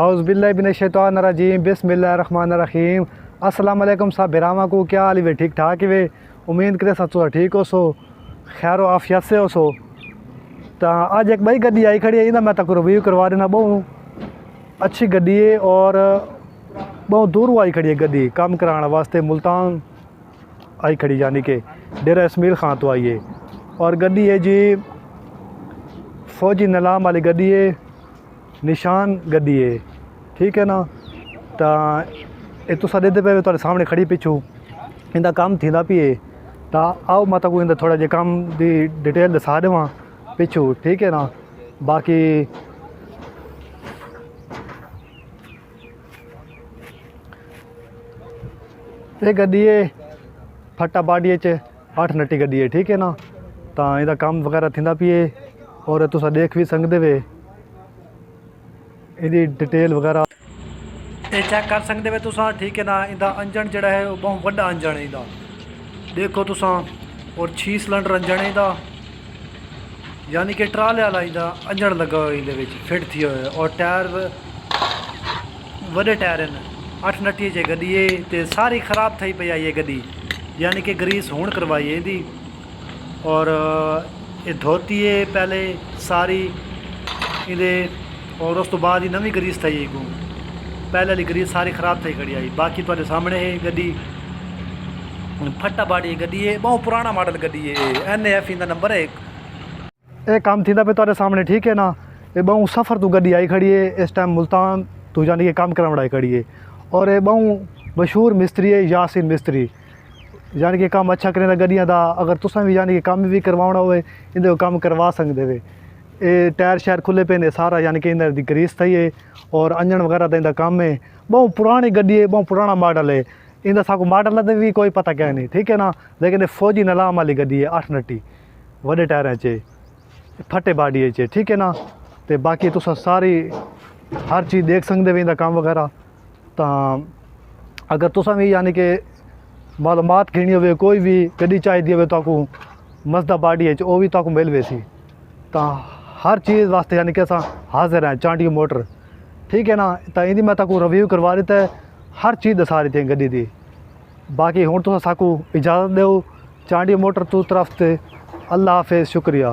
औज़ बिल्लाहि मिनश शैतानिर रजीम बिस्मिल्लाहिर रहमानिर रहीम। अस्सलाम वालेकुम साहब बिरामा को क्या हाल है? ठीक ठाक है। उम्मीद करे सो ठीक हो सो खैर आफियत से हो सो। तो अज एक बड़ी गड्डी आई खड़ी है, इन्हें मैं तक रिव्यू करवा देना। बहुत अच्छी गड्डी है और बहुत दूर आई खड़ी है गड्डी काम कराने वास्ते। मुल्तान आई खड़ी यानी कि डेरा इसमाइल खां तो आई है। और गड्डी है जी फौजी निलाम वाली गड्डी है, निशान गड्डी है, ठीक है ना। तो ये तुस देते पे तुहाडे सामने खड़ी पिछू इंदा काम थींदा पी है। तो आओ मैं तक इंदा थोड़ा जे काम दी डिटेल दसा देवां पिछू, ठीक है ना। बाकी ये गड्डी है फट्टा बाड़ी 8 नट्टी गड्डी है, ठीक है ना। तो इंदा काम वगैरह थींदा पी है और तुस देख भी सकदे वे इहदी डिटेल वगैरह ये चेक कर सकते वे तुसा, ठीक है ना। इंदा इंजन जड़ा है वो बहुत बड़ा इंजन है इंदा, देखो तुसा। और 6 सिलेंडर इंजन है इंदा, यानी कि ट्राले वाला इंदा इंजन लगा हुआ इंदे विच फिट थी हुआ है। और टायर वड्डे टायर हैं, 8 नट्टी च गड्डी है। तो सारी खराब थी पई आई है गड्डी, यानी कि ग्रीस हुण करवाई है इंदी। और ये धोती है पहले सारी इंदे, और उस तो बाद ही नवी ग्रीस थी को पहले वाली ग्रीस सारी खराब थी खड़ी आई। बाकी तुहाडे सामने है गड्डी फट्टा बाड़ी गड्डी है, बहुत पुराना मॉडल गड्डी है। NAF इंदा नंबर है। एक काम थींदा पे तुहाडे सामने, ठीक है ना। ये बहुत सफ़र तो गड्डी आई खड़ी है इस टाइम मुल्तान तो यानी कि काम कराने आई खड़ी है। और ये बहुत मशहूर मिस्त्री है यासीन मिस्त्री, यानी कि काम अच्छा करें गड्डियां दा। अगर तुसां भी यानी कि काम भी करवाना होवे इंदे काम करवा सकदे वे। ये टायर शायर खुले पे ने सारा, यानी कि इंदर दी ग्रीस थी है। और इंजन वगैरह का इंदा काम है। बहुत पुरानी गड्डी है, बहुत पुराना मॉडल है। इंदा साको मॉडल का भी कोई पता क्या नहीं, ठीक है ना। लेकिन ये फौजी निलाम वाली गड्डी है, 8 नट्टी वड्डे टायर च फटे बाड़ी च, ठीक है ना। तो बाकी तुस सारी हर चीज़ देख सकते वे इंदा काम वगैरह। तो अगर तुसा भी यानी कि मालूमात घेनी हो कोई भी गड्डी चाहिए हो तो मजदा बाड़ी वो भी तो मिल वे सी। तो हर चीज़ वास्ते यानी कि अस हाजिर हैं चांडियो मोटर, ठीक है ना। तो इनकी मैं तक रिव्यू करवा दी है, हर चीज़ दसा रही थी गड्डी की। बाकी हुण तुस साकू इजाज़त दो चांडियो मोटर तू तरफ से। अल्लाह हाफिज़, शुक्रिया।